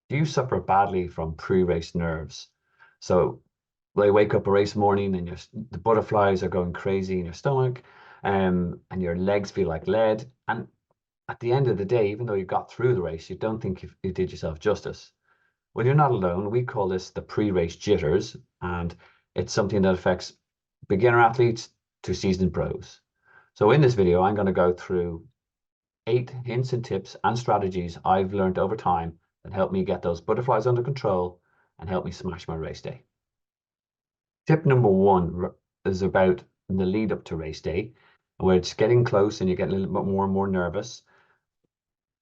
Do you suffer badly from pre-race nerves? So they wake up a race morning and the butterflies are going crazy in your stomach, and your legs feel like lead. And at the end of the day, even though you got through the race, you don't think you did yourself justice. Well, you're not alone. We call this the pre-race jitters, and it's something that affects beginner athletes to seasoned pros. So in this video, I'm going to go through 8 hints and tips and strategies I've learned over time that help me get those butterflies under control and help me smash my race day. Tip number 1 is about the lead up to race day, where it's getting close and you get a little bit more and more nervous.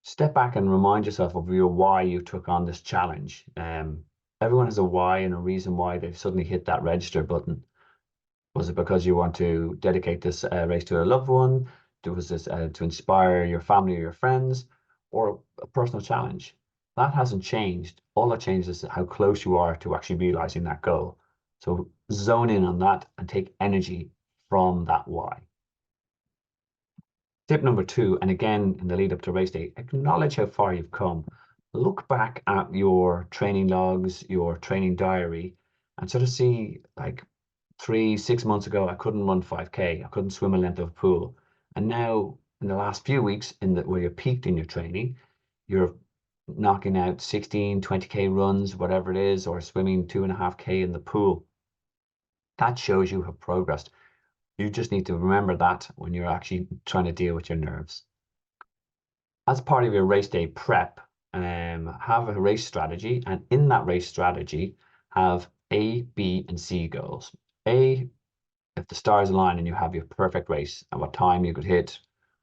Step back and remind yourself of your why you took on this challenge. Everyone has a why and a reason why they've suddenly hit that register button. Was it because you want to dedicate this race to a loved one? Was this to inspire your family or your friends, or a personal challenge? That hasn't changed. All that changes is how close you are to actually realizing that goal. So zone in on that and take energy from that why. Tip number 2, and again in the lead up to race day, acknowledge how far you've come. Look back at your training logs, your training diary, and sort of see, like, 6 months ago, I couldn't run 5K. I couldn't swim a length of a pool. And now, in the last few weeks, where you're peaked in your training, you're knocking out 16, 20K runs, whatever it is, or swimming 2.5K in the pool. That shows you have progressed. You just need to remember that when you're actually trying to deal with your nerves. As part of your race day prep, have a race strategy, and in that race strategy, have A, B, and C goals. A, if the stars align and you have your perfect race and what time you could hit,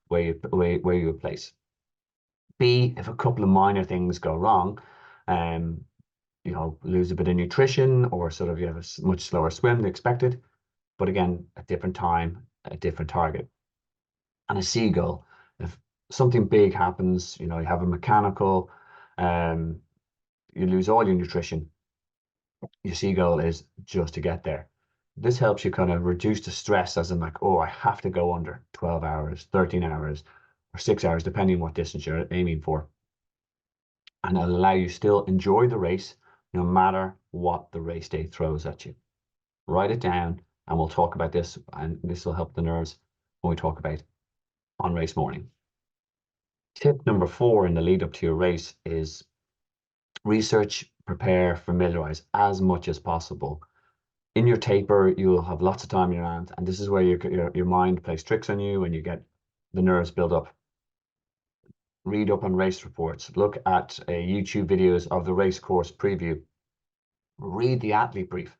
where you would place. B, if a couple of minor things go wrong, lose a bit of nutrition, or sort of you have a much slower swim than expected, but again, a different time, a different target. And a C goal, if something big happens, you have a mechanical, you lose all your nutrition, your C goal is just to get there. This helps you kind of reduce the stress, as in like, oh, I have to go under 12 hours, 13 hours, or 6 hours, depending on what distance you're aiming for. And it'll allow you still enjoy the race, no matter what the race day throws at you. Write it down, and we'll talk about this, and this will help the nerves when we talk about on race morning. Tip number 4 in the lead up to your race is research, prepare, familiarize as much as possible. In your taper, you'll have lots of time in your hands, and this is where your mind plays tricks on you and you get the nerves build up. Read up on race reports, look at YouTube videos of the race course preview, read the athlete brief,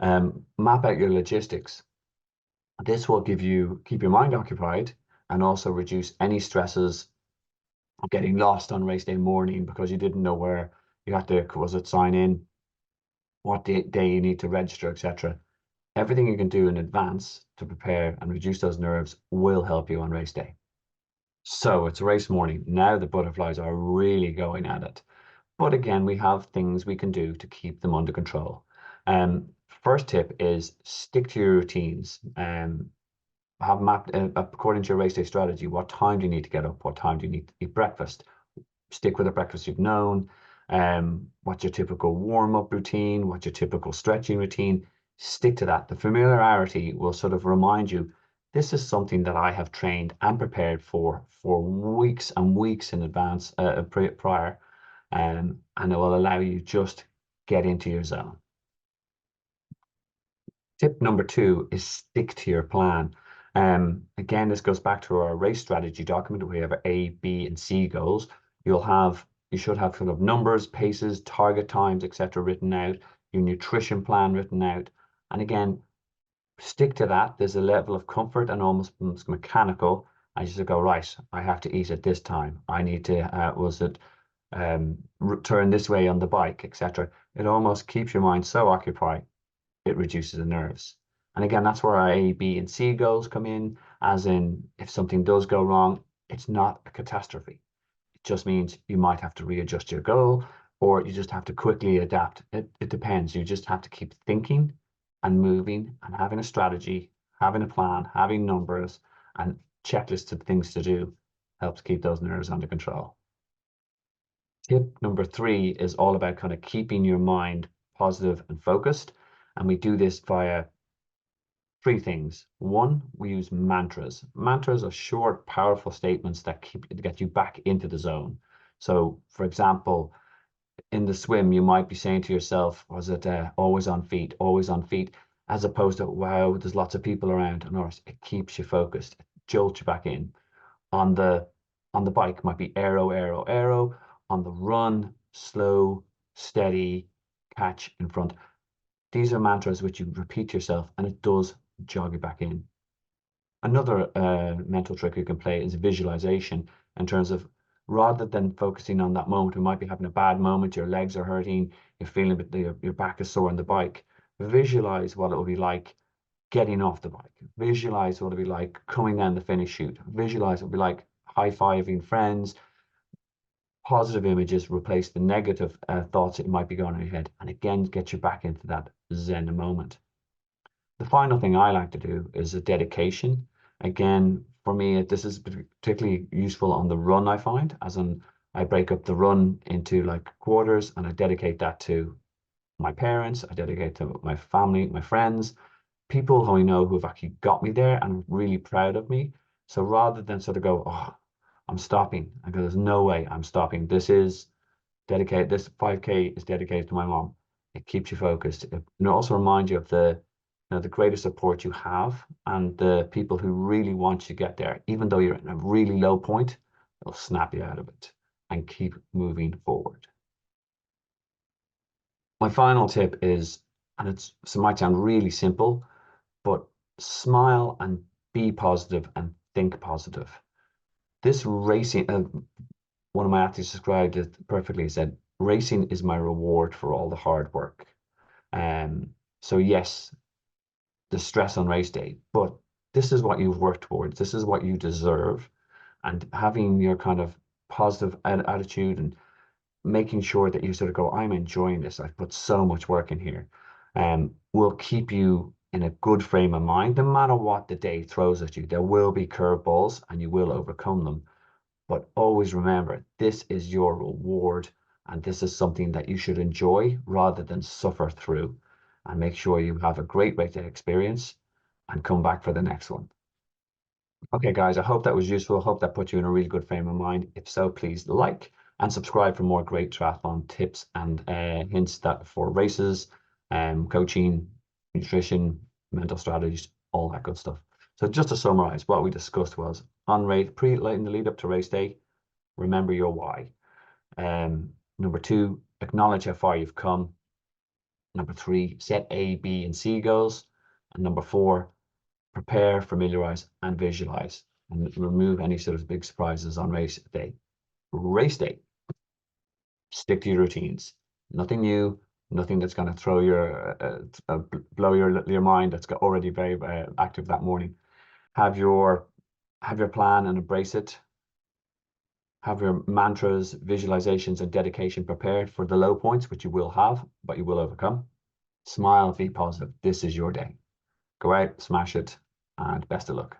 map out your logistics. This will keep your mind occupied and also reduce any stresses of getting lost on race day morning because you didn't know where you had to, was it sign in, what day you need to register, etc. Everything you can do in advance to prepare and reduce those nerves will help you on race day. So it's race morning. Now the butterflies are really going at it. But again, we have things we can do to keep them under control. First tip is stick to your routines. Have mapped, according to your race day strategy, what time do you need to get up? What time do you need to eat breakfast? Stick with the breakfast you've known. What's your typical warm-up routine? What's your typical stretching routine? Stick to that. The familiarity will sort of remind you, this is something that I have trained and prepared for weeks and weeks in advance, prior, and it will allow you just get into your zone. Tip number 2 is stick to your plan. Again, this goes back to our race strategy document. We have A, B, and C goals. You should have kind of numbers, paces, target times, etc. written out, your nutrition plan written out. And again, stick to that. There's a level of comfort and almost mechanical. I just go, right, I have to eat at this time. I need to, turn this way on the bike, etc. It almost keeps your mind so occupied, it reduces the nerves. And again, that's where our A, B, and C goals come in, as in, if something does go wrong, it's not a catastrophe. It just means you might have to readjust your goal, or you just have to quickly adapt. It depends. You just have to keep thinking and moving and having a strategy, having a plan, having numbers and checklists of things to do helps keep those nerves under control. Tip number 3 is all about kind of keeping your mind positive and focused. And we do this via 3 things. One, we use mantras. Mantras are short, powerful statements that get you back into the zone. So, for example, in the swim, you might be saying to yourself, was it always on feet, as opposed to, wow, there's lots of people around. And it keeps you focused, it jolts you back in. On the bike might be arrow, arrow, arrow. On the run, slow, steady, catch in front. These are mantras which you repeat to yourself, and it does jog you back in. Another mental trick you can play is visualization, in terms of, rather than focusing on that moment, you might be having a bad moment, your legs are hurting, you're feeling a bit, your back is sore on the bike. Visualize what it will be like getting off the bike. Visualize what it will be like coming down the finish chute. Visualize what it will be like high-fiving friends. Positive images replace the negative thoughts that might be going on in your head, and again, get you back into that Zen moment. The final thing I like to do is a dedication. Again, for me, this is particularly useful on the run, I find, as in I break up the run into like quarters, and I dedicate that to my parents, I dedicate to my family, my friends, people who I know who have actually got me there and really proud of me. So rather than sort of go, oh, I'm stopping, I go, there's no way I'm stopping. This 5K is dedicated to my mom. It keeps you focused. It also reminds you of the greater support you have, and the people who really want you to get there, even though you're in a really low point, they'll snap you out of it and keep moving forward. My final tip is, and it might sound really simple, but smile and be positive and think positive. This racing, one of my athletes described it perfectly. He said, racing is my reward for all the hard work. So yes, the stress on race day, but this is what you've worked towards. This is what you deserve. And having your kind of positive attitude and making sure that you sort of go, I'm enjoying this. I've put so much work in here, will keep you in a good frame of mind, no matter what the day throws at you. There will be curveballs and you will overcome them. But always remember, this is your reward, and this is something that you should enjoy rather than suffer through. And make sure you have a great race day experience and come back for the next one. Okay, guys, I hope that was useful. I hope that put you in a really good frame of mind. If so, please like and subscribe for more great triathlon tips and hints that for races, coaching, nutrition, mental strategies, all that good stuff. So just to summarize, what we discussed was on race, in the lead up to race day, remember your why. Number 2, acknowledge how far you've come. Number 3, set A, B, and C goals. And number 4, prepare, familiarize, and visualize, and remove any sort of big surprises on race day. Race day, stick to your routines. Nothing new, nothing that's going to throw blow your mind that's already very active that morning. Have your plan and embrace it. Have your mantras, visualizations, and dedication prepared for the low points, which you will have, but you will overcome. Smile, be positive. This is your day. Go out, smash it, and best of luck.